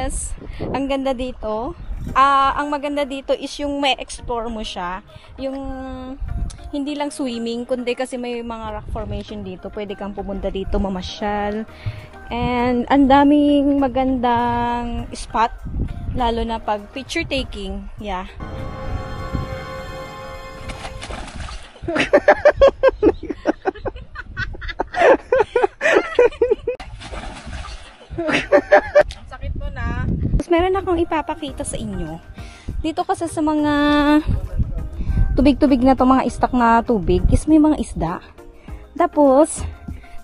cottages. Ang ganda dito. Ang maganda dito is yung may explore mo siya. Yung hindi lang swimming, kundi kasi may mga rock formation dito. Pwede kang pumunta dito, mamasyal. And ang daming magandang spot, lalo na pag picture taking. Yeah. Sakit mo na. Meron akong ipapakita sa inyo. Dito kasi sa mga tubig-tubig na to, mga istak na tubig, is may mga isda. Tapos,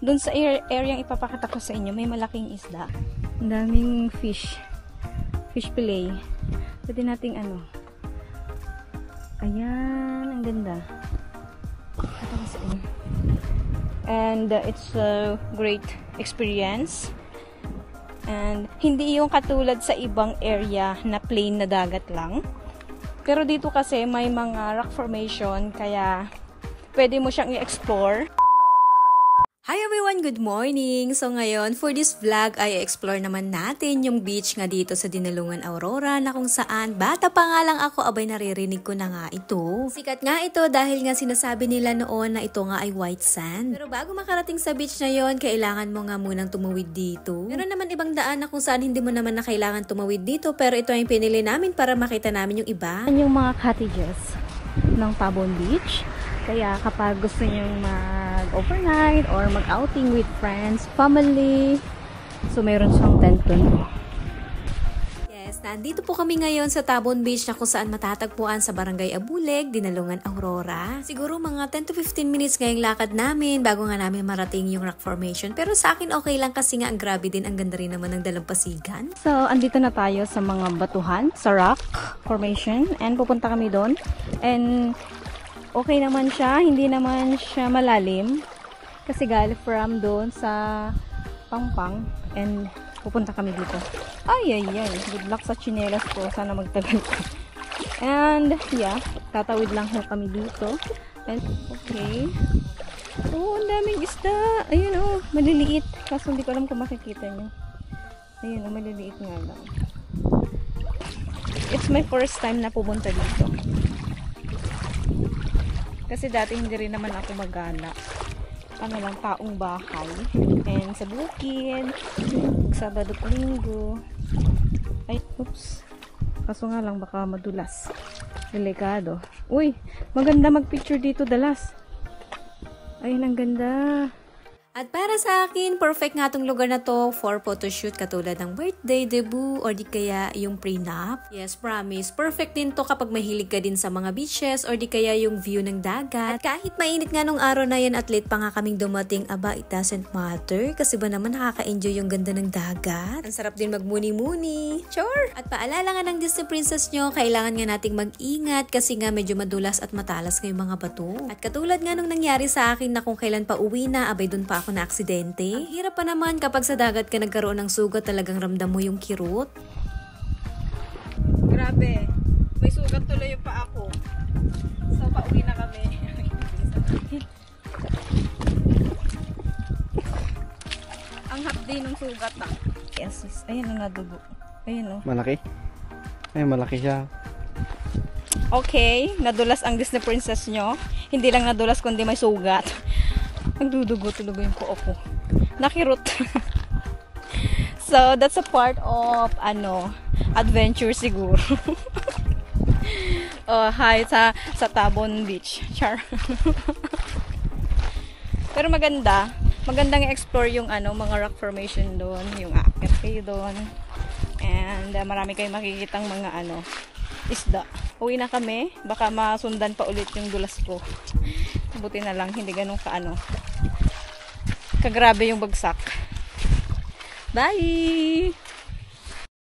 dun sa area yung ipapakita ko sa inyo, may malaking isda. Ang daming fish. Fish fillet. Pwede nating ano. Ayan, ang ganda. Ito ko sa inyo. And it's a great experience. And hindi yung katulad sa ibang area na plain na dagat lang. Pero dito kasi may mga rock formation, kaya pwede mo siyang i-explore. Hi everyone! Good morning! So ngayon, for this vlog ay explore naman natin yung beach nga dito sa Dinalungan Aurora na kung saan bata pa nga lang ako, abay naririnig ko na nga ito. Sikat nga ito dahil nga sinasabi nila noon na ito nga ay white sand. Pero bago makarating sa beach na yon, kailangan mo nga munang tumawid dito. Meron naman ibang daan na kung saan hindi mo naman na kailangan tumawid dito, pero ito ay pinili namin para makita namin yung iba. Yung mga cottages ng Tabon Beach. Kaya kapag gusto nyo mag-overnight or mag-outing with friends, family, so meron siyang tent dun. Yes, nandito po kami ngayon sa Tabon Beach na kung saan matatagpuan sa Barangay Abuleg, Dinalungan Aurora. Siguro mga 10 to 15 minutes ngayong lakad namin bago nga namin marating yung rock formation. Pero sa akin okay lang kasi nga ang grabe din, ang ganda rin naman ng dalampasigan. So, andito na tayo sa mga batuhan, sa rock formation, and pupunta kami doon. And okay naman siya, hindi naman siya malalim kasi galing from doon sa Pampang and pupunta kami dito. Ay, good luck sa chinelas ko, sana magtagal ko. And yeah, tatawid lang ho kami dito. And okay, oh, ang daming isda. Ayun oh, maliliit, kaso hindi ko alam kung makikita nyo. Ayun oh, maliliit nga lang. It's my first time na pumunta dito. Kasi dati hindi rin naman ako magana. Ano lang, taong bahay. And sa bukid, Sabado at Linggo. Ay, oops. Kaso nga lang, baka madulas. Delikado. Uy, maganda magpicture dito, dalas. Ayun, ang ganda. At para sa akin, perfect nga tong lugar na to for photoshoot katulad ng birthday, debut, or di kaya yung prenup. Yes, promise. Perfect din to kapag mahilig ka din sa mga beaches or di kaya yung view ng dagat. At kahit mainit nga nung araw na yan at late pa nga kaming dumating, aba, it doesn't matter. Kasi ba naman nakaka-enjoy yung ganda ng dagat. Ang sarap din magmuni-muni. Sure! At paalala nga ng Disney Princess nyo, kailangan nga nating mag-ingat kasi nga medyo madulas at matalas ngayong mga bato. At katulad nga nung nangyari sa akin na kung kailan pa uwi na, abay dun pa ako na aksidente. Ang hirap pa naman kapag sa dagat ka nagkaroon ng sugat, talagang ramdam mo yung kirot. Grabe, may sugat tuloy yung pa ako. So pauwi na kami. Ang hapdi ng sugat ah. Yes, ayun na nadugo. Ayun oh. Malaki? Ay, malaki siya. Okay, nadulas ang Disney Princess nyo. Hindi lang nadulas kundi may sugat. Nagdudugo talaga yung kuo ko. Nakirot. So, that's a part of, adventure siguro. Oh, hi sa Tabon Beach. Char. Pero maganda. Magandang explore yung, mga rock formation doon. Yung aakyat kayo doon. And, marami kayong makikitang mga, isda. Uwi na kami. Baka masundan pa ulit yung dulas ko. Buti na lang, hindi ganun kagrabe yung bagsak. Bye!